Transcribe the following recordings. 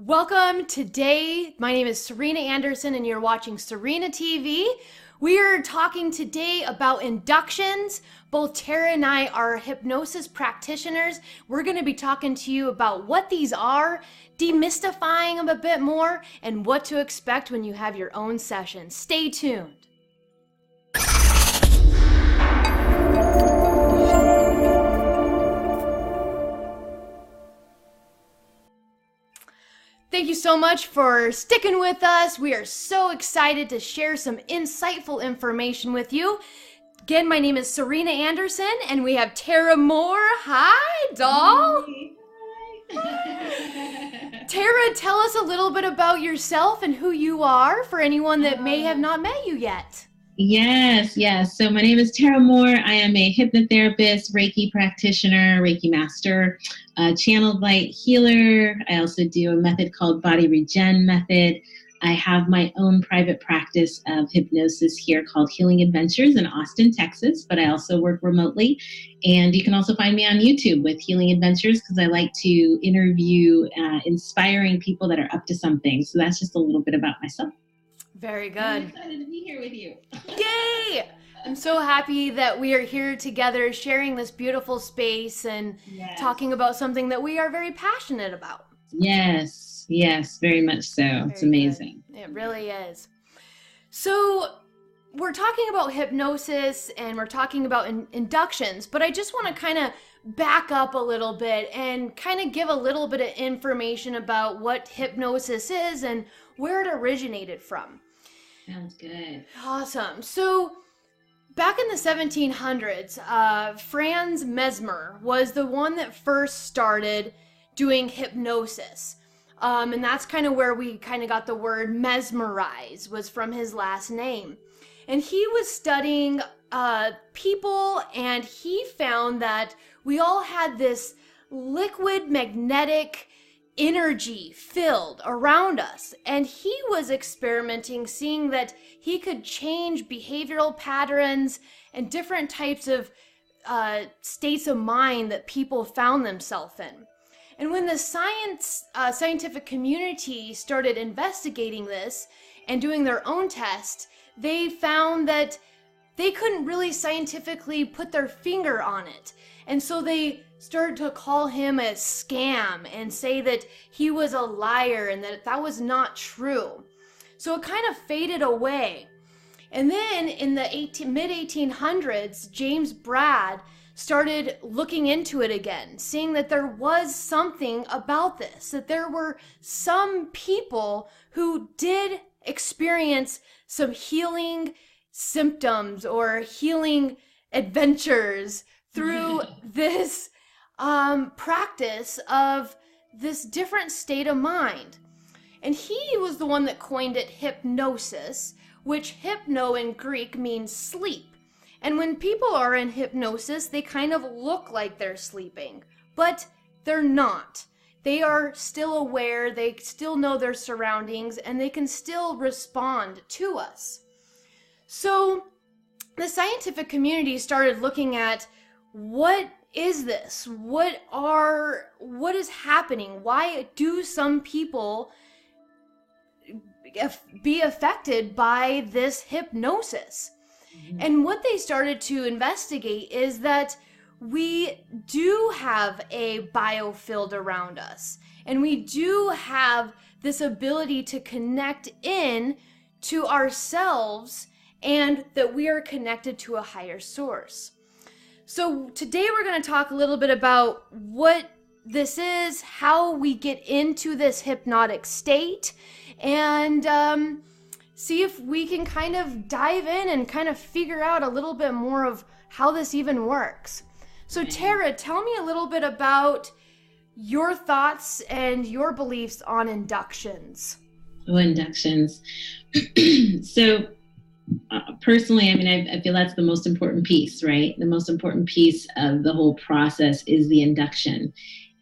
Welcome today. My name is Serena Anderson and you're watching Serena TV. We are talking today about inductions. Both Tara and I are hypnosis practitioners. We're going to be talking to you about what these are, demystifying them a bit more, and what to expect when you have your own session. Stay tuned. Thank you so much for sticking with us. We are so excited to share some insightful information with you. Again, my name is Serena Anderson, and we have Tara Moore. Hi, doll. Hi. Tara, tell us a little bit about yourself and who you are for anyone that may have not met you yet. Yes. So my name is Tara Moore. I am a hypnotherapist, Reiki practitioner, Reiki master, channeled light healer. I also do a method called Body Regen Method. I have my own private practice of hypnosis here called Healing Adventures in Austin, Texas, but I also work remotely. And you can also find me on YouTube with Healing Adventures because I like to interview inspiring people that are up to something. So that's just a little bit about myself. Very good. I'm excited to be here with you. Yay! I'm so happy that we are here together sharing this beautiful space and talking about something that we are very passionate about. Yes, very much so. It's amazing. Good. It really is. So we're talking about hypnosis and we're talking about inductions, but I just want to kind of back up a little bit and kind of give a little bit of information about what hypnosis is and where it originated from. Sounds good. Awesome. So back in the 1700s, Franz Mesmer was the one that first started doing hypnosis. And that's kind of where we kind of got the word mesmerize, was from his last name. And he was studying people, and he found that we all had this liquid magnetic energy filled around us, and he was experimenting, seeing that he could change behavioral patterns and different types of states of mind that people found themselves in. And when the scientific community started investigating this and doing their own tests, they found that they couldn't really scientifically put their finger on it. And so they started to call him a scam and say that he was a liar and that was not true. So it kind of faded away. And then in the mid-1800s, James Brad started looking into it again, seeing that there was something about this, that there were some people who did experience some healing symptoms or healing adventures through this practice of this different state of mind. And he was the one that coined it hypnosis, which hypno in Greek means sleep. And when people are in hypnosis, they kind of look like they're sleeping, but they're not. They are still aware, they still know their surroundings, and they can still respond to us. So the scientific community started looking at, what is this? What is happening? Why do some people be affected by this hypnosis? Mm-hmm. And what they started to investigate is that we do have a biofield around us, and we do have this ability to connect in to ourselves, and that we are connected to a higher source. So today we're going to talk a little bit about what this is, how we get into this hypnotic state, and see if we can kind of dive in and kind of figure out a little bit more of how this even works. So Tara, tell me a little bit about your thoughts and your beliefs on inductions. Oh, inductions. So personally, I mean, I feel that's the most important piece, right? The most important piece of the whole process is the induction.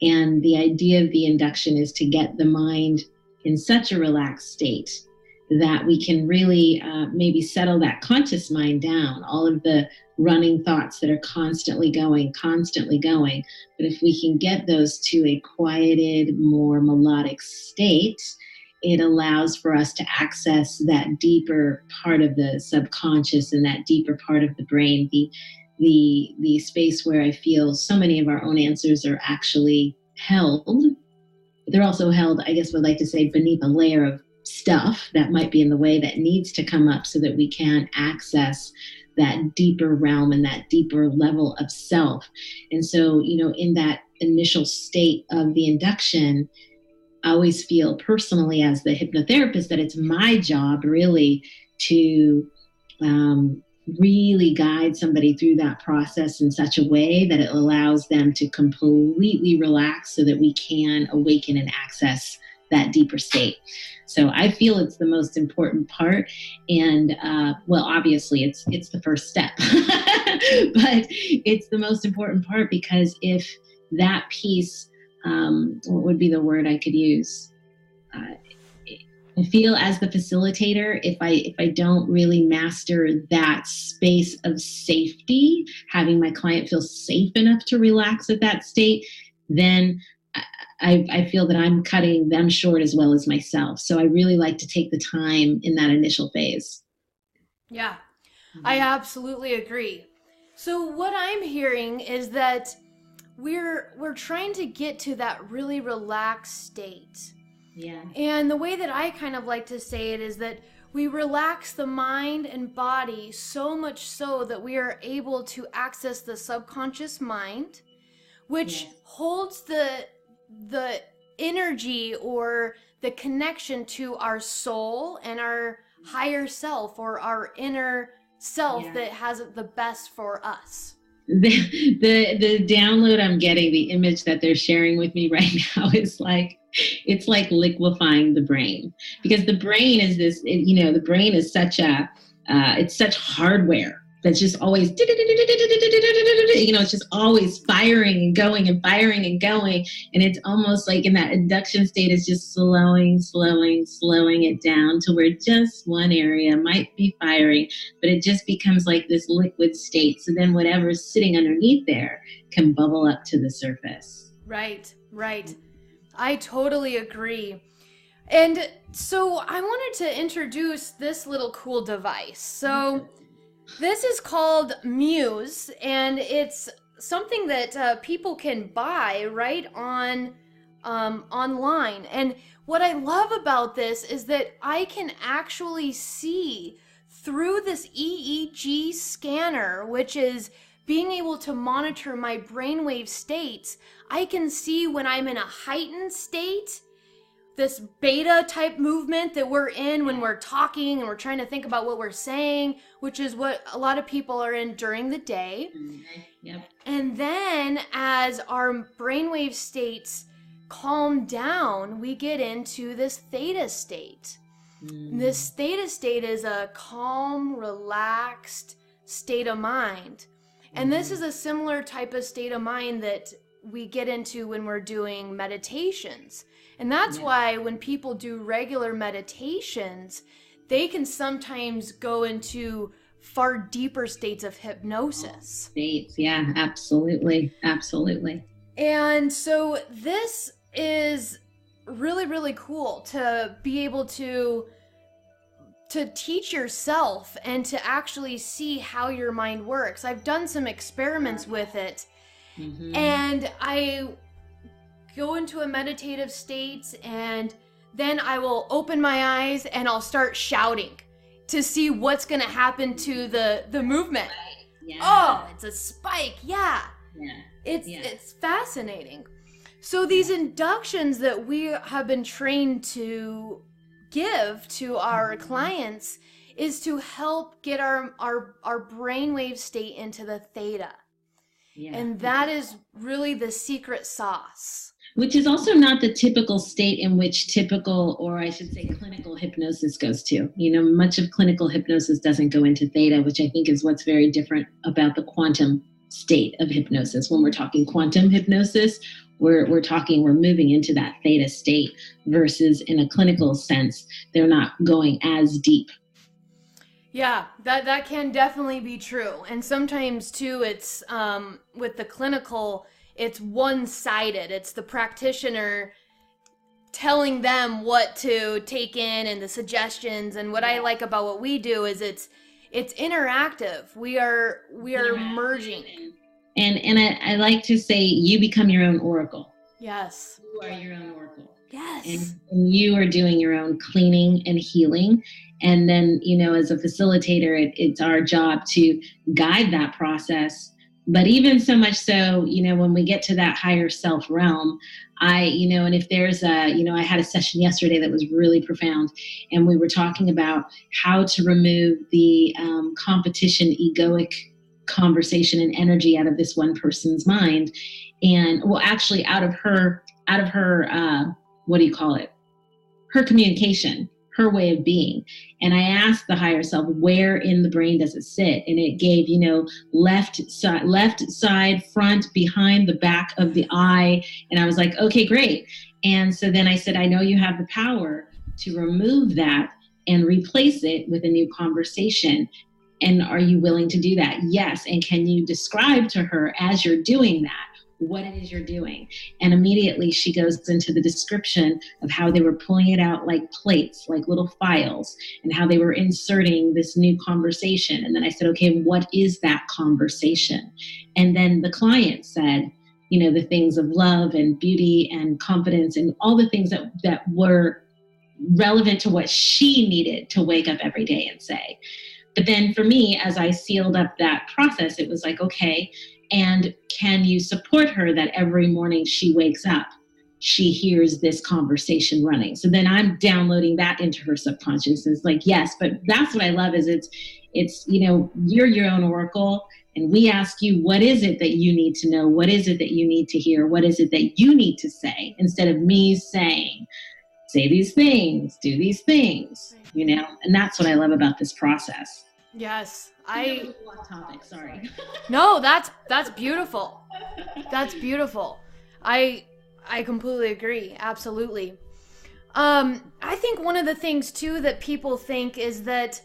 And the idea of the induction is to get the mind in such a relaxed state that we can really maybe settle that conscious mind down, all of the running thoughts that are constantly going. But if we can get those to a quieted, more melodic state, it allows for us to access that deeper part of the subconscious and that deeper part of the brain, the space where I feel so many of our own answers are actually held. They're also held, I guess, would like to say, beneath a layer of stuff that might be in the way that needs to come up so that we can access that deeper realm and that deeper level of self. And so, in that initial state of the induction, I always feel personally as the hypnotherapist that it's my job really to really guide somebody through that process in such a way that it allows them to completely relax so that we can awaken and access that deeper state. So I feel it's the most important part. And well, obviously it's the first step, but it's the most important part because if that piece, what would be the word I could use? I feel as the facilitator, if I don't really master that space of safety, having my client feel safe enough to relax at that state, then I feel that I'm cutting them short as well as myself. So I really like to take the time in that initial phase. Yeah, I absolutely agree. So what I'm hearing is that we're trying to get to that really relaxed state. Yeah. And the way that I kind of like to say it is that we relax the mind and body so much so that we are able to access the subconscious mind, which holds the energy or the connection to our soul and our higher self or our inner self that has the best for us. The download I'm getting, the image that they're sharing with me right now is like, it's like liquefying the brain, because the brain is this, the brain is such it's such hardware that's just always, it's just always firing and going and firing and going. And it's almost like in that induction state, it's just slowing it down to where just one area might be firing, but it just becomes like this liquid state. So then whatever's sitting underneath there can bubble up to the surface. Right. I totally agree. And so I wanted to introduce this little cool device. So this is called Muse, and it's something that people can buy right on online. And what I love about this is that I can actually see through this EEG scanner, which is being able to monitor my brainwave states. I can see when I'm in a heightened state, this beta type movement that we're in when we're talking and we're trying to think about what we're saying, which is what a lot of people are in during the day. Yep. And then as our brainwave states calm down, we get into this theta state. This theta state is a calm, relaxed state of mind. And this is a similar type of state of mind that we get into when we're doing meditations. And that's why when people do regular meditations, they can sometimes go into far deeper states of hypnosis. States, yeah, absolutely. And so this is really, really cool to be able to teach yourself and to actually see how your mind works. I've done some experiments with it, and I go into a meditative state, and then I will open my eyes and I'll start shouting to see what's going to happen to the movement. Yeah. Oh, it's a spike. Yeah. It's fascinating. So these inductions that we have been trained to give to our clients is to help get our brainwave state into the theta. And that is really the secret sauce. Which is also not the typical state in which typical, or I should say clinical hypnosis goes to. Much of clinical hypnosis doesn't go into theta, which I think is what's very different about the quantum state of hypnosis. When we're talking quantum hypnosis, we're moving into that theta state versus in a clinical sense, they're not going as deep. Yeah, that can definitely be true. And sometimes too, it's with the clinical, it's one-sided. It's the practitioner telling them what to take in and the suggestions. And what I like about what we do is it's interactive. We are merging. And I like to say you become your own oracle. Yes. You are your own oracle. Yes. And you are doing your own cleaning and healing. And then, as a facilitator, it's our job to guide that process. But even so much so, when we get to that higher self realm, and if there's I had a session yesterday that was really profound, and we were talking about how to remove the competition, egoic conversation and energy out of this one person's mind. And actually out of her, what do you call it? Her communication, her way of being. And I asked the higher self, where in the brain does it sit? And it gave, left side, front, behind the back of the eye. And I was like, okay, great. And so then I said, I know you have the power to remove that and replace it with a new conversation. And are you willing to do that? Yes. And can you describe to her as you're doing that what it is you're doing? And immediately she goes into the description of how they were pulling it out like plates, like little files, and how they were inserting this new conversation. And then I said, okay, what is that conversation? And then the client said, the things of love and beauty and confidence and all the things that were relevant to what she needed to wake up every day and say. But then for me, as I sealed up that process, it was like, okay, and can you support her that every morning she wakes up, she hears this conversation running? So then I'm downloading that into her subconscious. It's like, yes, but that's what I love is it's you're your own oracle, and we ask you, what is it that you need to know? What is it that you need to hear? What is it that you need to say? Instead of me saying, say these things, do these things, and that's what I love about this process. Yes. Topic, sorry. No, that's beautiful. That's beautiful. I completely agree. Absolutely. I think one of the things too that people think is that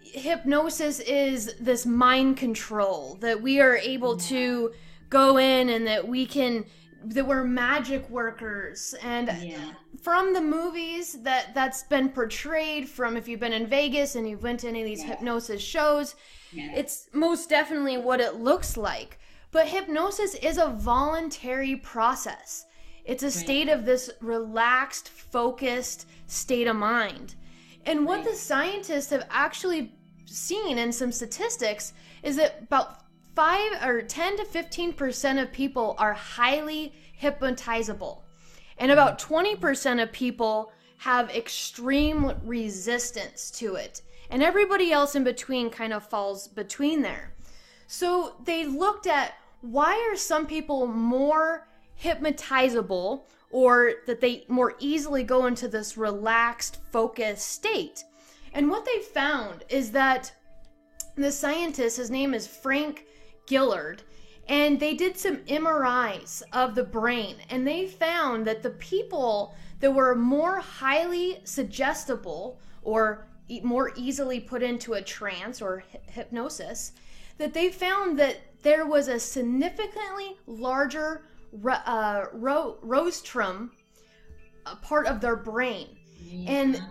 hypnosis is this mind control, that we are able to go in and that we're magic workers. And from the movies that's been portrayed, from if you've been in Vegas and you've went to any of these hypnosis shows, it's most definitely what it looks like. But hypnosis is a voluntary process. It's a state of this relaxed, focused state of mind. And what the scientists have actually seen in some statistics is that about 10 to 15% of people are highly hypnotizable. And about 20% of people have extreme resistance to it. And everybody else in between kind of falls between there. So they looked at why are some people more hypnotizable, or that they more easily go into this relaxed, focused state. And what they found is that the scientist, his name is Frank Gillard, and they did some MRIs of the brain, and they found that the people that were more highly suggestible or more easily put into a trance or hypnosis, that they found that there was a significantly larger rostrum part of their brain. And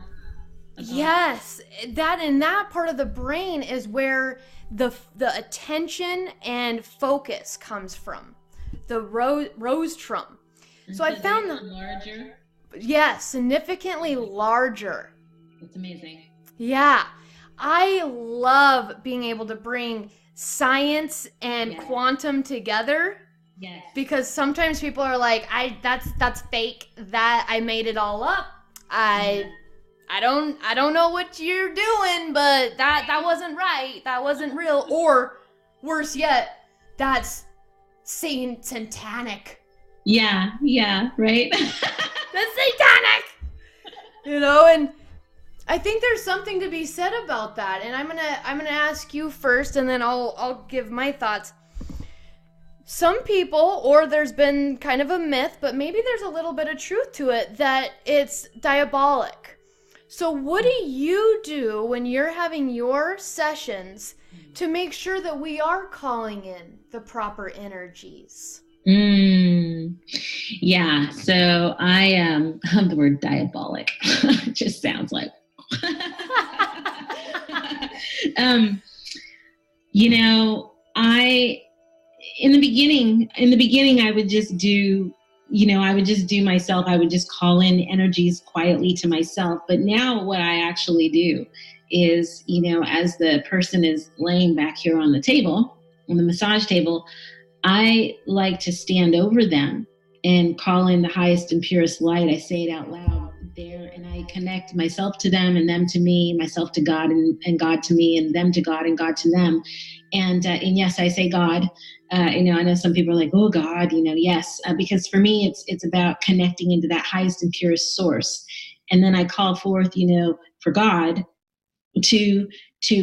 yes, that part of the brain is where the attention and focus comes from, the rostrum. So I found them larger. Yes, significantly larger. That's amazing. Yeah, I love being able to bring science and quantum together. Yes. Because sometimes people are like, that's fake. That I made it all up. I don't know what you're doing, but that wasn't right. That wasn't real. Or worse yet, that's satanic. Yeah, right. That's satanic. And I think there's something to be said about that. And I'm gonna ask you first, and then I'll give my thoughts. Some people, or there's been kind of a myth, but maybe there's a little bit of truth to it, that it's diabolic. So what do you do when you're having your sessions to make sure that we are calling in the proper energies? Yeah, so I the word diabolic just sounds like you know, in the beginning I would just do, myself. I would just call in energies quietly to myself. But now what I actually do is, as the person is laying back here on the table, on the massage table, I like to stand over them and call in the highest and purest light. I say it out loud there, and I connect myself to them and them to me, myself to God and God to me, and them to God and God to them. And yes, I say God. I know some people are like, oh God, yes, because for me, it's about connecting into that highest and purest source. And then I call forth, for God to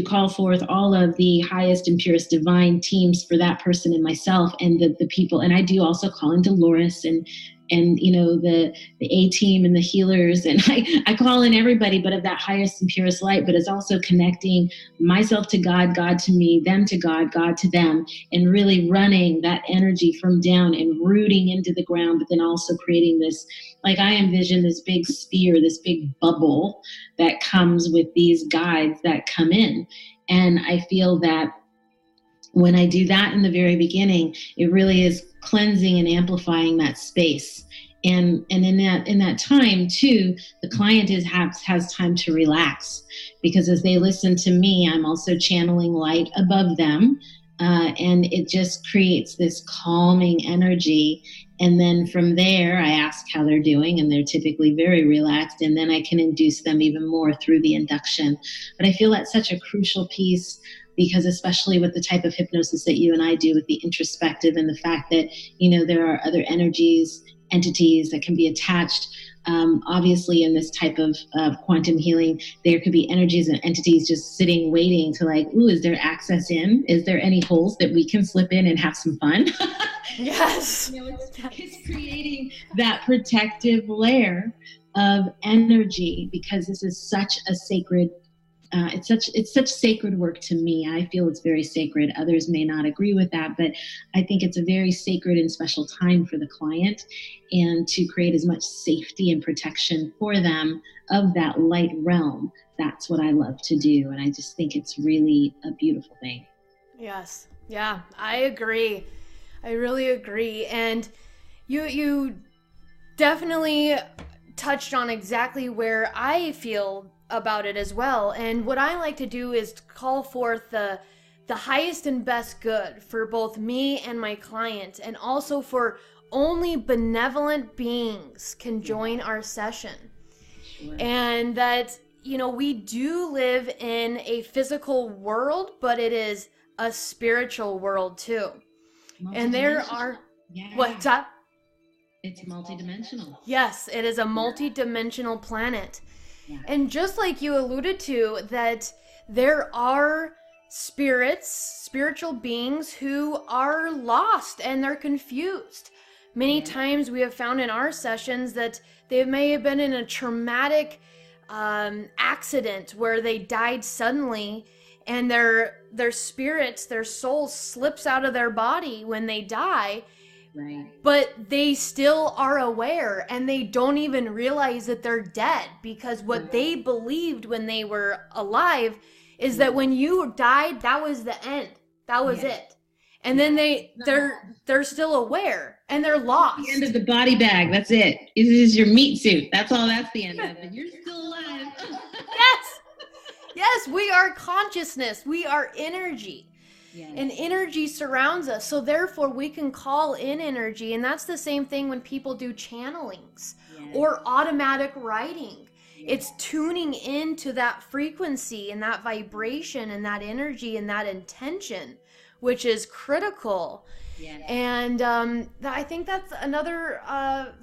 call forth all of the highest and purest divine teams for that person and myself and the people. And I do also call in Dolores and the A team and the healers, and I call in everybody, but of that highest and purest light. But it's also connecting myself to God, God to me, them to God, God to them, and really running that energy from down and rooting into the ground, but then also creating this, like I envision this big sphere, this big bubble that comes with these guides that come in. And I feel that when I do that in the very beginning, it really is cleansing and amplifying that space. And in that time too, the client has time to relax, because as they listen to me, I'm also channeling light above them. And it just creates this calming energy. And then from there, I ask how they're doing, and they're typically very relaxed. And then I can induce them even more through the induction. But I feel that's such a crucial piece, because especially with the type of hypnosis that you and I do with the introspective, and the fact that, there are other entities that can be attached. Obviously, in this type of quantum healing, there could be energies and entities just sitting, waiting to like, ooh, is there access in? Is there any holes that we can slip in and have some fun? Yes. It's creating that protective layer of energy, because this is such a sacred it's such sacred work to me. I feel it's very sacred. Others may not agree with that, but I think it's a very sacred and special time for the client, and to create as much safety and protection for them of that light realm. That's what I love to do. And I just think it's really a beautiful thing. Yes. Yeah, I agree. I really agree. And you definitely touched on exactly where I feel about it as well. And what I like to do is call forth the highest and best good for both me and my client, and also for only benevolent beings can join our session. Sure. And that, we do live in a physical world, but it is a spiritual world too. And there are, what's up? It's multidimensional. Yes, it is a multidimensional planet. Yeah. And just like you alluded to, that there are spiritual beings who are lost and they're confused. Many times we have found in our sessions that they may have been in a traumatic accident where they died suddenly, and their spirits, their soul slips out of their body when they die. Right. But they still are aware, and they don't even realize that they're dead, because what they believed when they were alive is that when you died, that was the end. That was it. And then they're still aware, and they're lost. The end of the body bag. That's it. This is your meat suit. That's all. That's the end of it. You're still alive. Yes, we are consciousness. We are energy. Yes. And energy surrounds us, so therefore we can call in energy. And that's the same thing when people do channelings or automatic writing. It's tuning into that frequency and that vibration and that energy and that intention, which is critical. And I think that's another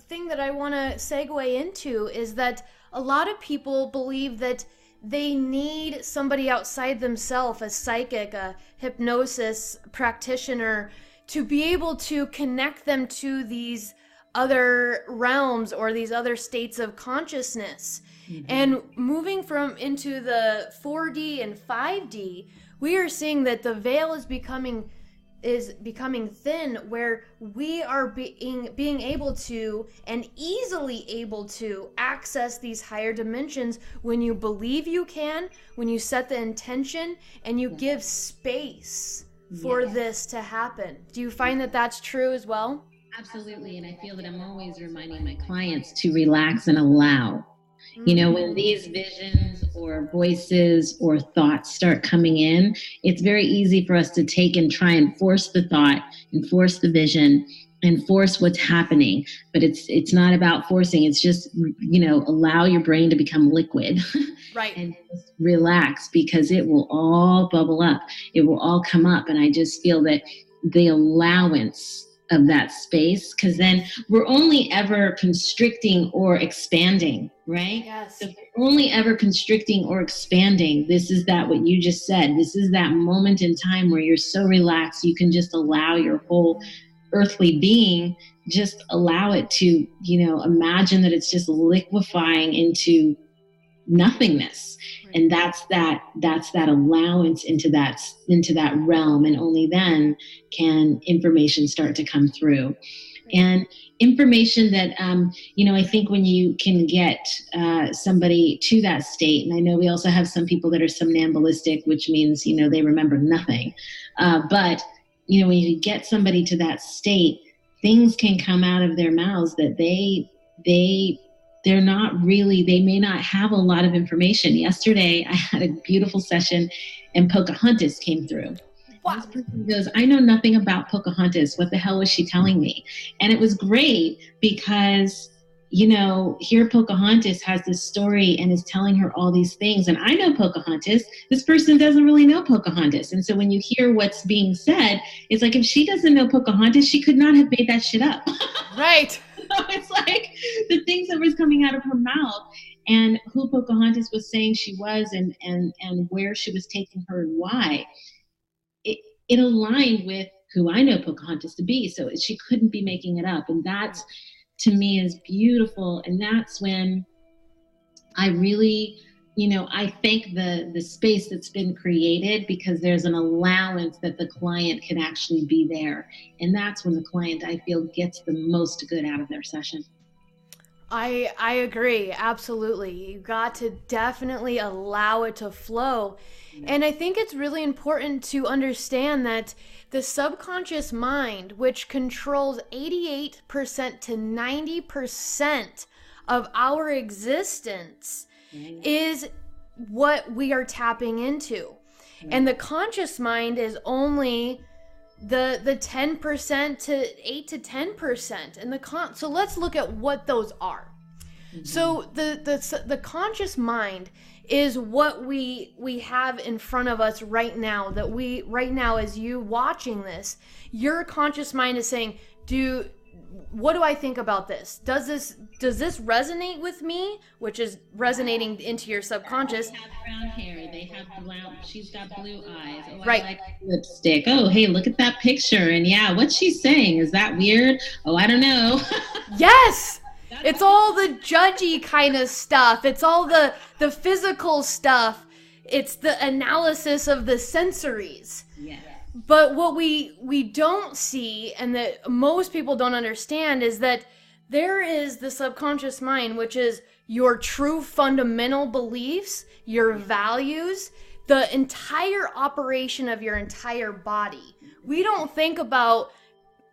thing that I want to segue into, is that a lot of people believe that they need somebody outside themselves, a psychic, a hypnosis practitioner, to be able to connect them to these other realms or these other states of consciousness. And moving from into the 4D and 5D, we are seeing that the veil is becoming thin, where we are being able to and easily able to access these higher dimensions when you believe you can, when you set the intention and you give space for this to happen. Do you find that that's true as well? Absolutely. And I feel that I'm always reminding my clients to relax and allow. You know, when these visions or voices or thoughts start coming in, it's very easy for us to take and try and force the thought and force the vision and force what's happening. But it's not about forcing. It's just, you know, allow your brain to become liquid. Right. And just relax, because it will all bubble up. It will all come up. And I just feel that the allowance of that space, because then we're only ever constricting or expanding, right? Yes. So if we're only ever constricting or expanding, this is that what you just said. This is that moment in time where you're so relaxed, you can just allow your whole earthly being, just allow it to, you know, imagine that it's just liquefying into nothingness. Right. And that's that allowance into that realm. And only then can information start to come through. Right. And information that, you know, I think when you can get somebody to that state, and I know we also have some people that are somnambulistic, which means, you know, they remember nothing. But, you know, when you get somebody to that state, things can come out of their mouths that they're not really, they may not have a lot of information. Yesterday, I had a beautiful session and Pocahontas came through. Wow. This person goes, I know nothing about Pocahontas. What the hell was she telling me? And it was great because, you know, here Pocahontas has this story and is telling her all these things. And I know Pocahontas. This person doesn't really know Pocahontas. And so when you hear what's being said, it's like, if she doesn't know Pocahontas, she could not have made that shit up. Right. It's like the things that was coming out of her mouth and who Pocahontas was saying she was and where she was taking her and why. It aligned with who I know Pocahontas to be. So she couldn't be making it up. And that, to me, is beautiful. And that's when I really, you know, I thank the space that's been created, because there's an allowance that the client can actually be there. And that's when the client, I feel, gets the most good out of their session. I agree. Absolutely. You got to definitely allow it to flow. And I think it's really important to understand that the subconscious mind, which controls 88% to 90% of our existence, is what we are tapping into. And the conscious mind is only the 10% to 8 to 10%. And so let's look at what those are. So the conscious mind is what we have in front of us right now, right now as you watching this, your conscious mind is saying, what do I think about this? Does this resonate with me? Which is resonating into your subconscious. They have brown hair. They have brown. She's got blue eyes. Oh, right. I like lipstick. Oh, hey, look at that picture. And yeah, what's she saying? Is that weird? Oh, I don't know. Yes. It's all the judgy kind of stuff. It's all the physical stuff. It's the analysis of the sensories. Yeah. But what we don't see, and that most people don't understand, is that there is the subconscious mind, which is your true fundamental beliefs, your values, the entire operation of your entire body. We don't think about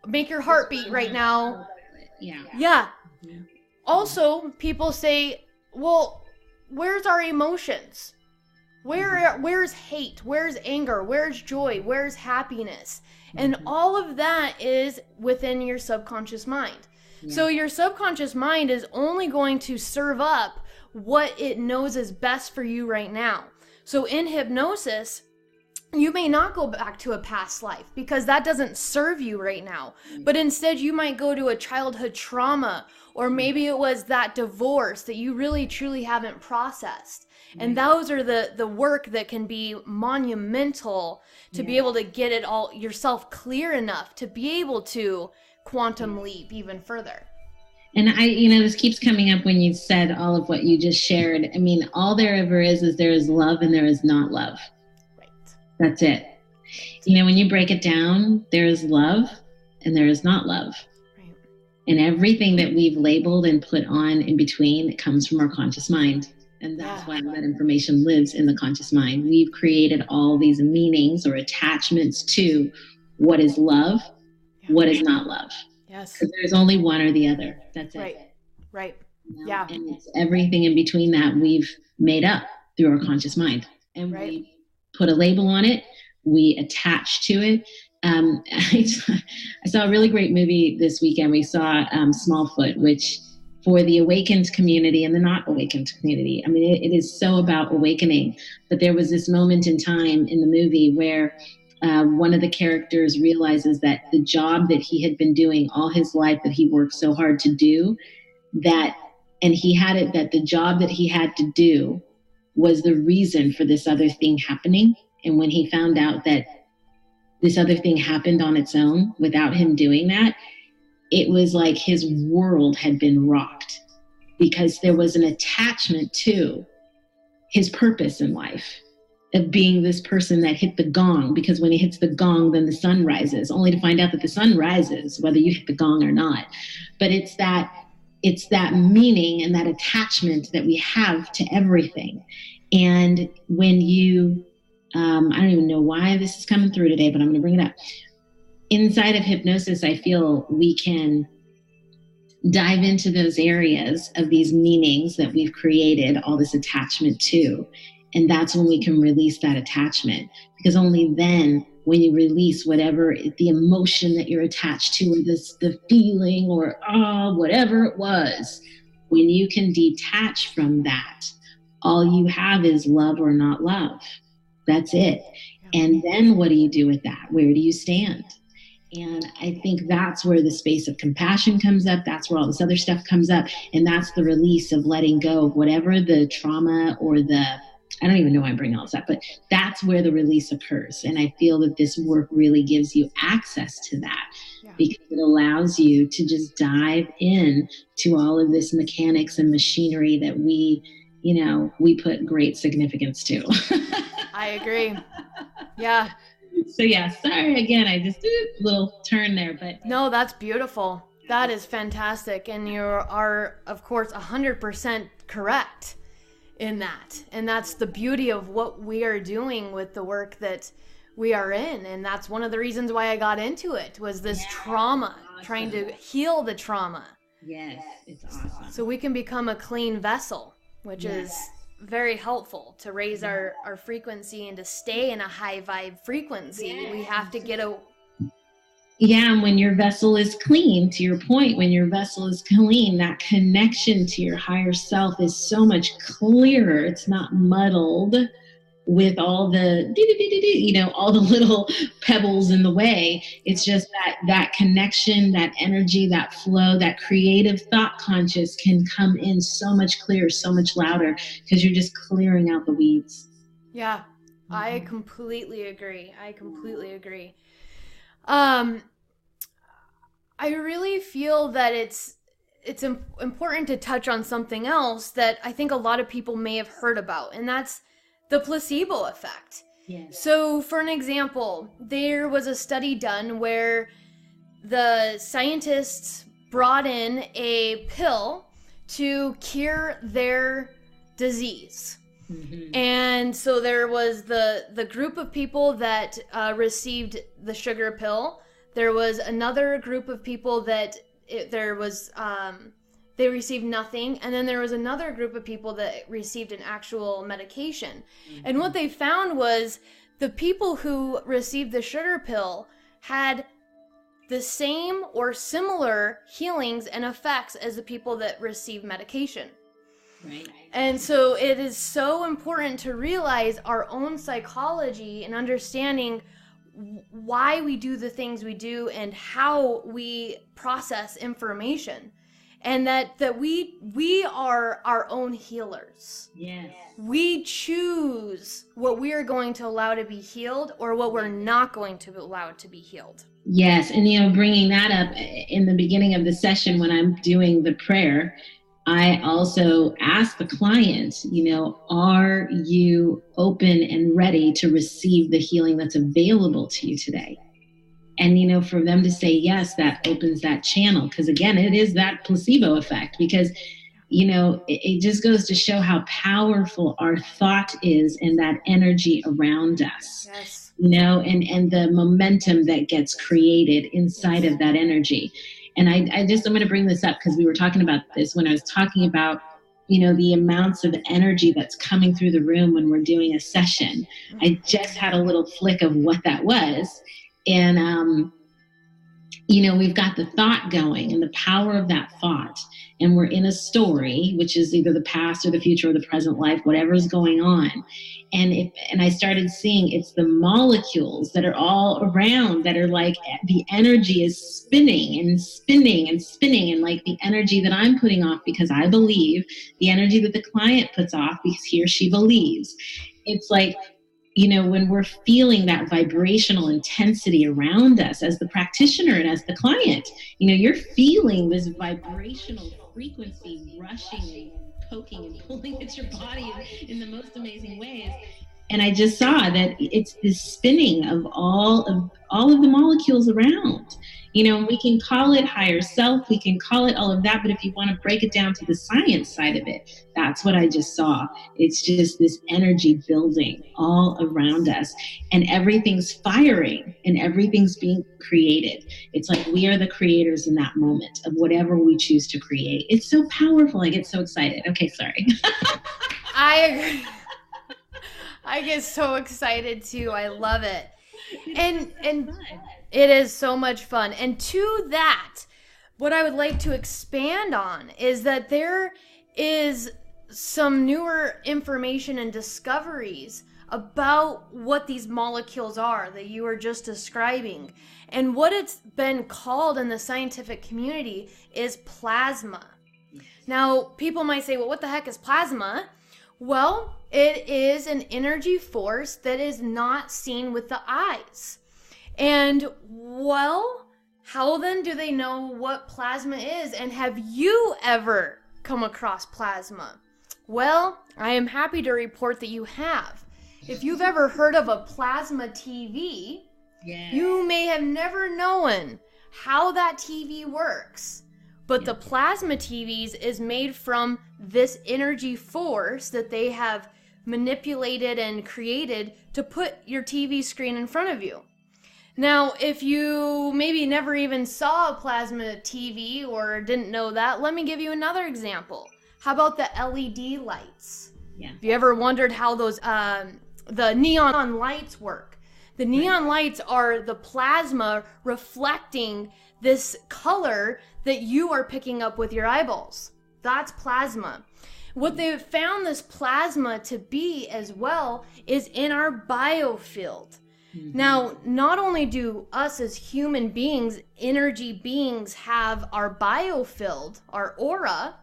make your heart beat right now. Yeah. Also, people say, well, where's our emotions? Where's hate? Where's anger? Where's joy? Where's happiness? And all of that is within your subconscious mind. Yeah. So your subconscious mind is only going to serve up what it knows is best for you right now. So in hypnosis, you may not go back to a past life because that doesn't serve you right now. But instead you might go to a childhood trauma, or maybe it was that divorce that you really truly haven't processed. And those are the work that can be monumental to be able to get it all yourself clear enough to be able to quantum leap even further. And this keeps coming up when you said all of what you just shared. I mean, all there ever is there is love and there is not love. That's it. When you break it down, there is love and there is not love. Right. And everything that we've labeled and put on in between comes from our conscious mind. And that's why that information lives in the conscious mind. We've created all these meanings or attachments to what is love, what is not love. Yes. Because there's only one or the other. That's it. Right. Yeah. And it's everything in between that we've made up through our conscious mind. And we put a label on it, we attach to it. I saw a really great movie this weekend. We saw Smallfoot, which for the awakened community and the not awakened community, I mean, it is so about awakening. But there was this moment in time in the movie where one of the characters realizes that the job that he had been doing all his life, that he worked so hard to do, that the job that he had to do was the reason for this other thing happening. And when he found out that this other thing happened on its own without him doing that, it was like his world had been rocked, because there was an attachment to his purpose in life of being this person that hit the gong, because when he hits the gong, then the sun rises, only to find out that the sun rises whether you hit the gong or not. But it's that meaning and that attachment that we have to everything. And when you, I don't even know why this is coming through today, but I'm going to bring it up. Inside of hypnosis, I feel we can dive into those areas of these meanings that we've created all this attachment to. And that's when we can release that attachment, because only then, when you release whatever the emotion that you're attached to, or the feeling, or whatever it was, when you can detach from that, all you have is love or not love. That's it. And then what do you do with that? Where do you stand? And I think that's where the space of compassion comes up. That's where all this other stuff comes up. And that's the release of letting go of whatever the trauma or I don't even know why I'm bringing all this up, but that's where the release occurs. And I feel that this work really gives you access to that, because it allows you to just dive in to all of this mechanics and machinery that we put great significance to. I agree. Yeah. So sorry again, I just did a little turn there, but no, that's beautiful. That is fantastic. And you are, of course, 100% correct in that. And that's the beauty of what we are doing with the work that we are in. And that's one of the reasons why I got into it, was this trauma, trying to heal the trauma. Yes, it's awesome. So we can become a clean vessel, which is very helpful to raise our frequency and to stay in a high vibe frequency. We have to get and when your vessel is clean, to your point, when your vessel is clean, that connection to your higher self is so much clearer. It's not muddled with all the, all the little pebbles in the way. It's just that connection, that energy, that flow, that creative thought conscious can come in so much clearer, so much louder, because you're just clearing out the weeds. Yeah, I completely agree. I really feel that it's important to touch on something else that I think a lot of people may have heard about, and that's the placebo effect. Yes. So for an example, there was a study done where the scientists brought in a pill to cure their disease. Mm-hmm. And so there was the group of people that received the sugar pill. There was another group of people that they received nothing. And then there was another group of people that received an actual medication. Mm-hmm. And what they found was the people who received the sugar pill had the same or similar healings and effects as the people that received medication. Right. And so it is so important to realize our own psychology and understanding why we do the things we do and how we process information, and that we are our own healers. Yes. We choose what we are going to allow to be healed or what we're not going to allow to be healed. Yes. And, bringing that up in the beginning of the session when I'm doing the prayer, I also ask the client, are you open and ready to receive the healing that's available to you today? And, for them to say yes, that opens that channel. Because again, it is that placebo effect, because, it just goes to show how powerful our thought is and that energy around us. Yes. And the momentum that gets created inside of that energy. And I'm going to bring this up because we were talking about this when I was talking about, the amounts of energy that's coming through the room when we're doing a session. I just had a little flick of what that was. And, we've got the thought going and the power of that thought. And we're in a story, which is either the past or the future or the present life, whatever's going on. And I started seeing it's the molecules that are all around that are like the energy is spinning and spinning and spinning. And like the energy that I'm putting off because I believe, the energy that the client puts off because he or she believes. It's like, when we're feeling that vibrational intensity around us as the practitioner and as the client, you're feeling this vibrational frequency rushing and poking and pulling at your body in the most amazing ways. And I just saw that it's this spinning of all of the molecules around. We can call it higher self, we can call it all of that, but if you want to break it down to the science side of it, that's what I just saw. It's just this energy building all around us, and everything's firing and everything's being created. It's like we are the creators in that moment of whatever we choose to create. It's so powerful. I get so excited. Okay, sorry. I agree. I get so excited too. I love it. And it is so much fun. And to that, what I would like to expand on is that there is some newer information and discoveries about what these molecules are that you were just describing. And what it's been called in the scientific community is plasma. Now, people might say, well, what the heck is plasma? Well, it is an energy force that is not seen with the eyes. And, well, how then do they know what plasma is? And have you ever come across plasma? Well, I am happy to report that you have. If you've ever heard of a plasma TV, you may have never known how that TV works. But the plasma TVs is made from this energy force that they have manipulated and created to put your TV screen in front of you. Now, if you maybe never even saw a plasma TV or didn't know that, let me give you another example. How about the LED lights? Yeah. Have you ever wondered how those the neon lights work? The neon lights are the plasma reflecting this color that you are picking up with your eyeballs. That's plasma. What they've found this plasma to be as well is in our biofield. Mm-hmm. Now, not only do us as human beings, energy beings, have our biofield, our aura,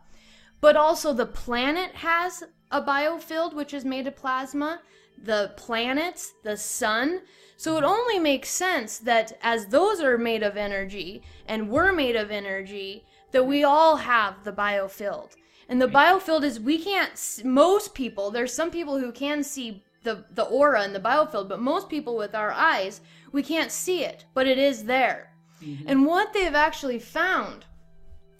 but also the planet has a biofield, which is made of plasma, the planets, the sun. So it only makes sense that as those are made of energy and we're made of energy, that we all have the biofield. And the biofield is, we can't, most people, there's some people who can see the aura and the biofield, but most people with our eyes, we can't see it, but it is there. Mm-hmm. And what they've actually found,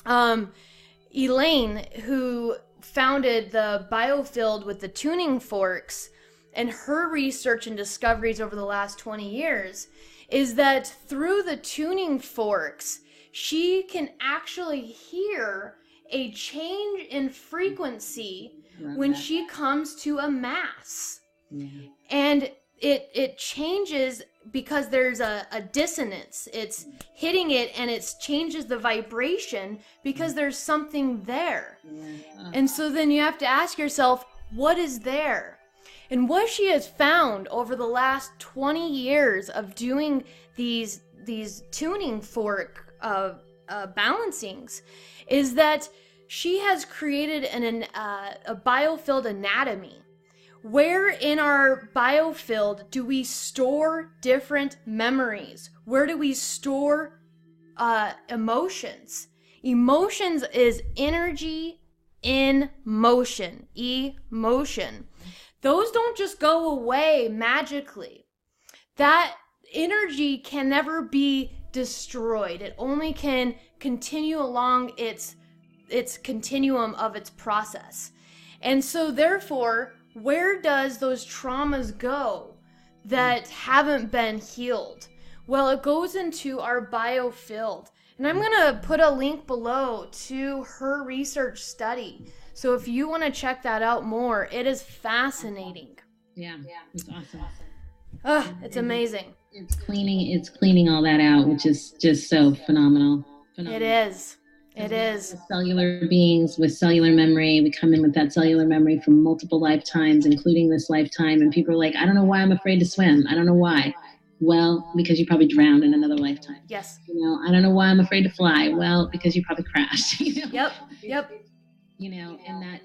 Eileen, who founded the Biofield with the tuning forks, and her research and discoveries over the last 20 years, is that through the tuning forks, she can actually hear a change in frequency when she comes to a mass. Mm-hmm. And it changes because there's a dissonance. It's hitting it and it changes the vibration because there's something there. And so then you have to ask yourself, what is there? And what she has found over the last 20 years of doing these tuning fork balancings is that she has created a biofield anatomy. Where in our biofield do we store different memories? Where do we store emotions? Emotions is energy in motion, emotion. Those don't just go away magically. That energy can never be destroyed. It only can continue along its continuum of its process. And so therefore, where does those traumas go that haven't been healed? Well, it goes into our biofield. And I'm going to put a link below to her research study. So if you want to check that out more, it is fascinating. Yeah, it's awesome. It's amazing. It's cleaning all that out, which is just so phenomenal. It is. It is. Cellular beings with cellular memory. We come in with that cellular memory from multiple lifetimes, including this lifetime. And people are like, I don't know why I'm afraid to swim. I don't know why. Well, because you probably drowned in another lifetime. Yes. I don't know why I'm afraid to fly. Well, because you probably crashed. Yep. And that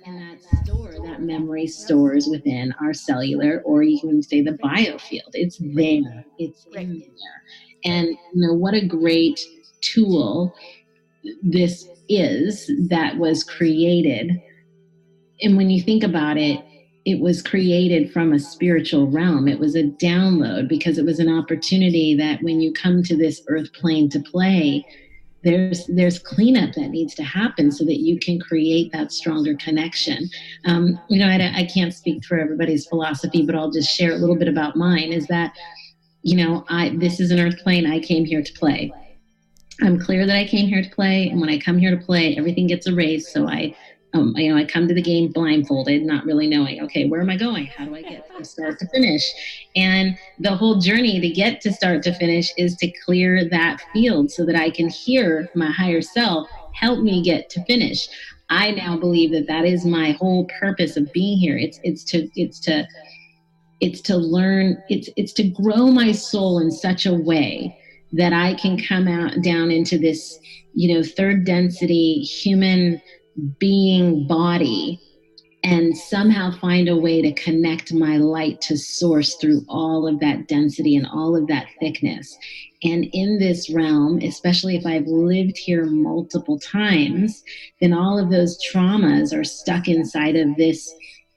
that memory stores within our cellular, or you can say the biofield. It's there. It's in there. And what a great tool this is that was created. And when you think about it, it was created from a spiritual realm. It was a download because it was an opportunity that when you come to this earth plane to play, there's cleanup that needs to happen so that you can create that stronger connection. I can't speak for everybody's philosophy, but I'll just share a little bit about mine is that, this is an earth plane. I came here to play. I'm clear that I came here to play. And when I come here to play, everything gets erased. So I come to the game blindfolded, not really knowing, okay, where am I going? How do I get from start to finish? And the whole journey to get to start to finish is to clear that field so that I can hear my higher self help me get to finish. I now believe that is my whole purpose of being here. It's to learn, it's to grow my soul in such a way that I can come down into this, third density human being body and somehow find a way to connect my light to source through all of that density and all of that thickness. And in this realm, especially if I've lived here multiple times, then all of those traumas are stuck inside of this,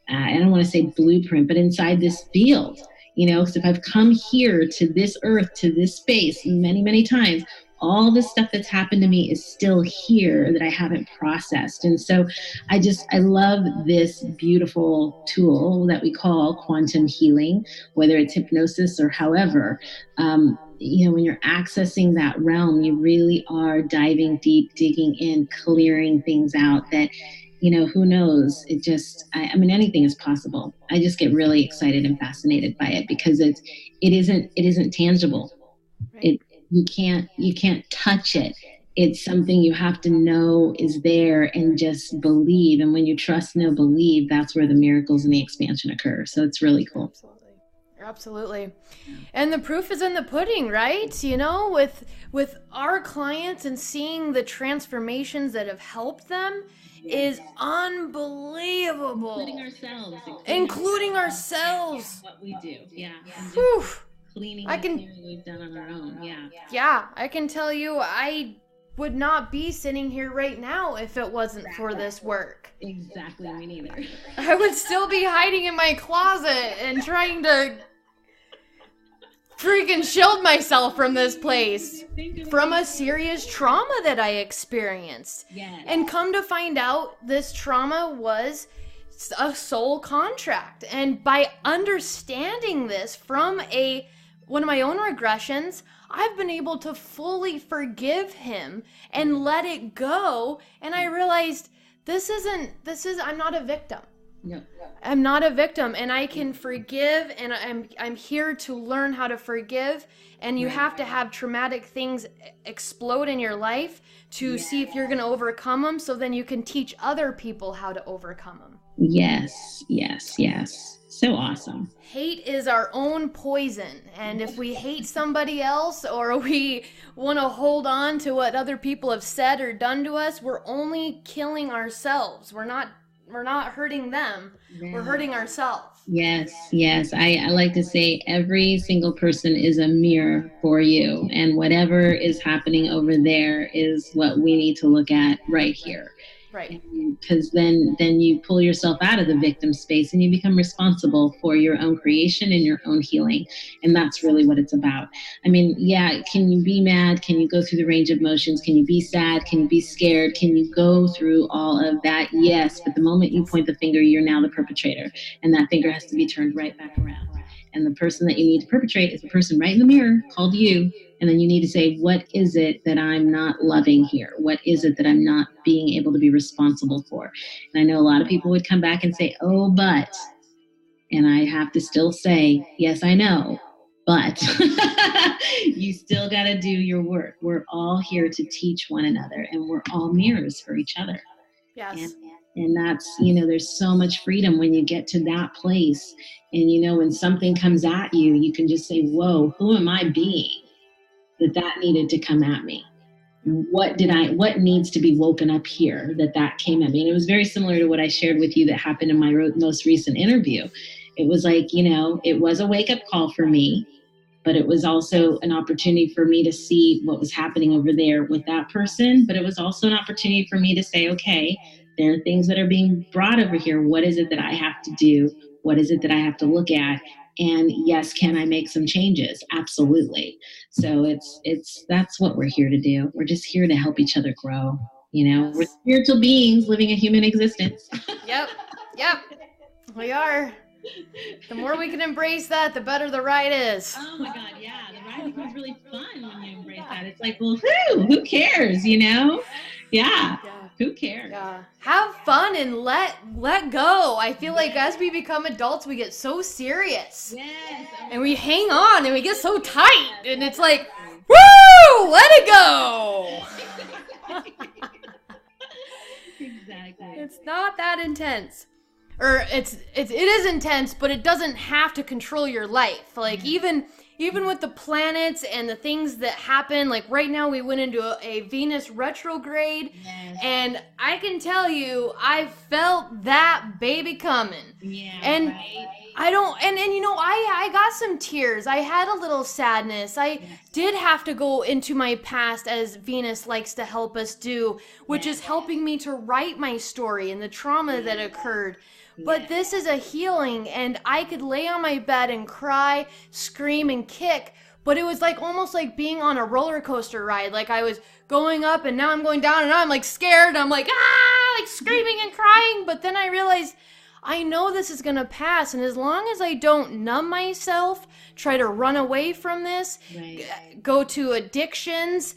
I don't want to say blueprint, but inside this field. So if I've come here to this earth, to this space many, many times, all the stuff that's happened to me is still here that I haven't processed. And so I love this beautiful tool that we call quantum healing, whether it's hypnosis or however. When you're accessing that realm, you really are diving deep, digging in, clearing things out that, who knows? Anything is possible. I just get really excited and fascinated by it because it isn't tangible. Right. You can't touch it. It's something you have to know is there and just believe. And when you trust, know, believe, that's where the miracles and the expansion occur. So it's really cool. Absolutely. And the proof is in the pudding, right? With our clients and seeing the transformations that have helped them is unbelievable. Including ourselves. What we do. Yeah. Whew. Cleaning we've done on our own. Yeah, I can tell you I would not be sitting here right now if it wasn't for this work. Exactly, me neither. I would still be hiding in my closet and trying to freaking shield myself from this place, from a serious trauma that I experienced. Yes. And come to find out, this trauma was a soul contract. And by understanding this from one of my own regressions, I've been able to fully forgive him and let it go. And I realized I'm not a victim. Yep. I'm not a victim, and I can forgive, and I'm here to learn how to forgive. And you have to have traumatic things explode in your life to see if you're going to overcome them, so then you can teach other people how to overcome them. Yes, yes, yes. So awesome. Hate is our own poison, and if we hate somebody else, or we want to hold on to what other people have said or done to us, we're only killing ourselves. We're not hurting them. We're hurting ourselves. Yes, yes. I like to say every single person is a mirror for you, and whatever is happening over there is what we need to look at right here. Right. Because then you pull yourself out of the victim space and you become responsible for your own creation and your own healing. And that's really what it's about. I mean, yeah, can you be mad? Can you go through the range of emotions? Can you be sad? Can you be scared? Can you go through all of that? Yes. But the moment you point the finger, you're now the perpetrator. And that finger has to be turned right back around. And the person that you need to perpetrate is the person right in the mirror called you. And then you need to say, what is it that I'm not loving here? What is it that I'm not being able to be responsible for? And I know a lot of people would come back and say, oh, but, and I have to still say, yes, I know, but you still got to do your work. We're all here to teach one another, and we're all mirrors for each other. Yes. And that's, there's so much freedom when you get to that place. And, when something comes at you, you can just say, whoa, who am I being that needed to come at me? What needs to be woken up here that came at me? And it was very similar to what I shared with you that happened in my most recent interview. It was like, it was a wake up call for me, but it was also an opportunity for me to see what was happening over there with that person. But it was also an opportunity for me to say, okay, there are things that are being brought over here. What is it that I have to do? What is it that I have to look at? And yes, can I make some changes? Absolutely. So that's what we're here to do. We're just here to help each other grow. We're spiritual beings living a human existence. Yep. We are. The more we can embrace that, the better the ride is. Oh my God, yeah. The ride becomes really fun when you embrace that. It's like, well, who cares, Yeah. Who cares? Yeah. Have fun and let go. I feel like as we become adults, we get so serious. Yes. And we hang on and we get so tight. And it's like, woo! Let it go. Exactly. It's not that intense. Or it is intense, but it doesn't have to control your life. Like even with the planets and the things that happen, like right now we went into a Venus retrograde, and I can tell you, I felt that baby coming. Yeah. And right? I got some tears. I had a little sadness. I did have to go into my past, as Venus likes to help us do, which is helping me to write my story and the trauma that occurred. But this is a healing, and I could lay on my bed and cry, scream, and kick, but it was like almost like being on a roller coaster ride. Like I was going up, and now I'm going down, and now I'm like scared, and I'm like, like screaming and crying. But then I realized I know this is going to pass, and as long as I don't numb myself, try to run away from this, go to addictions,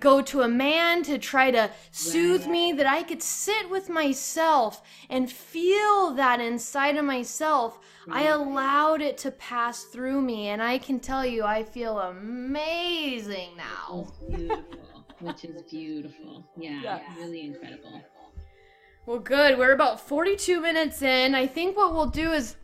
go to a man to try to soothe me, that I could sit with myself and feel that inside of myself. I allowed it to pass through me, and I can tell you I feel amazing now. Which is beautiful. Yeah, really incredible. Well, good. We're about 42 minutes in. I think what we'll do is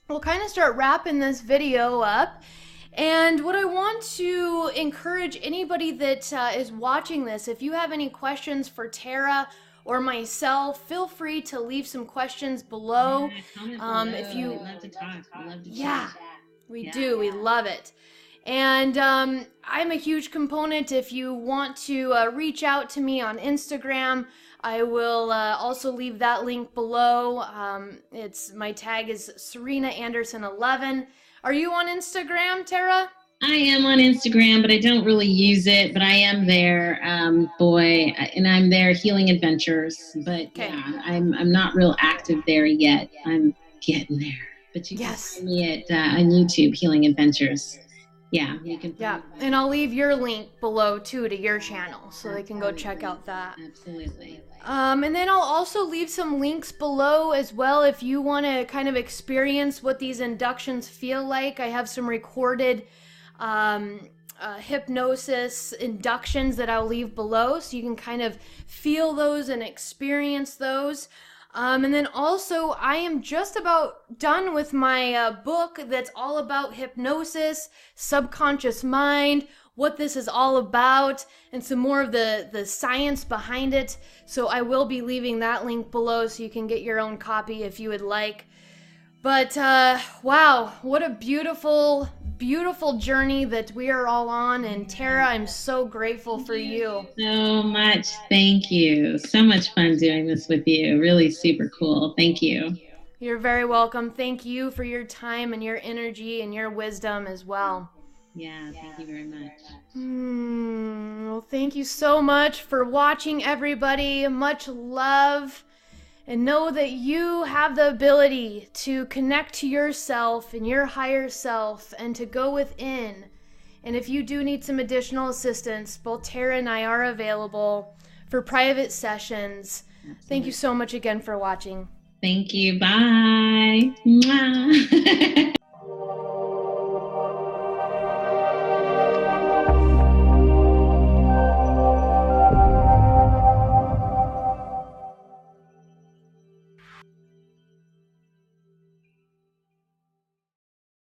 we'll kind of start wrapping this video up. And what I want to encourage anybody that is watching this, if you have any questions for Tara or myself, feel free to leave some questions below. If you I'd love to talk. I'd love to chat. We do. We love it. And I'm a huge component. If you want to reach out to me on Instagram, I will also leave that link below. My tag is Serena Anderson 11. Are you on Instagram, Tara? I am on Instagram, but I don't really use it. But I am there, and I'm there, Healing Adventures. But yeah, I'm not real active there yet. I'm getting there. But you can find me on YouTube, Healing Adventures. Yeah, you can. Yeah, and I'll leave your link below too to your channel, so they can go check out that. Absolutely. And then I'll also leave some links below as well if you want to kind of experience what these inductions feel like. I have some recorded hypnosis inductions that I'll leave below so you can kind of feel those and experience those. And then also, I am just about done with my book that's all about hypnosis, subconscious mind, what this is all about, and some more of the science behind it. So I will be leaving that link below so you can get your own copy if you would like. But wow, what a beautiful, beautiful journey that we are all on. And Tara, I'm so grateful for you. So much. Thank you. So much fun doing this with you. Really super cool. Thank you. You're very welcome. Thank you for your time and your energy and your wisdom as well. Yeah, thank you very much. Well, thank you so much for watching, everybody. Much love. And know that you have the ability to connect to yourself and your higher self and to go within. And if you do need some additional assistance, both Tara and I are available for private sessions. Absolutely. Thank you so much again for watching. Thank you. Bye. Mwah.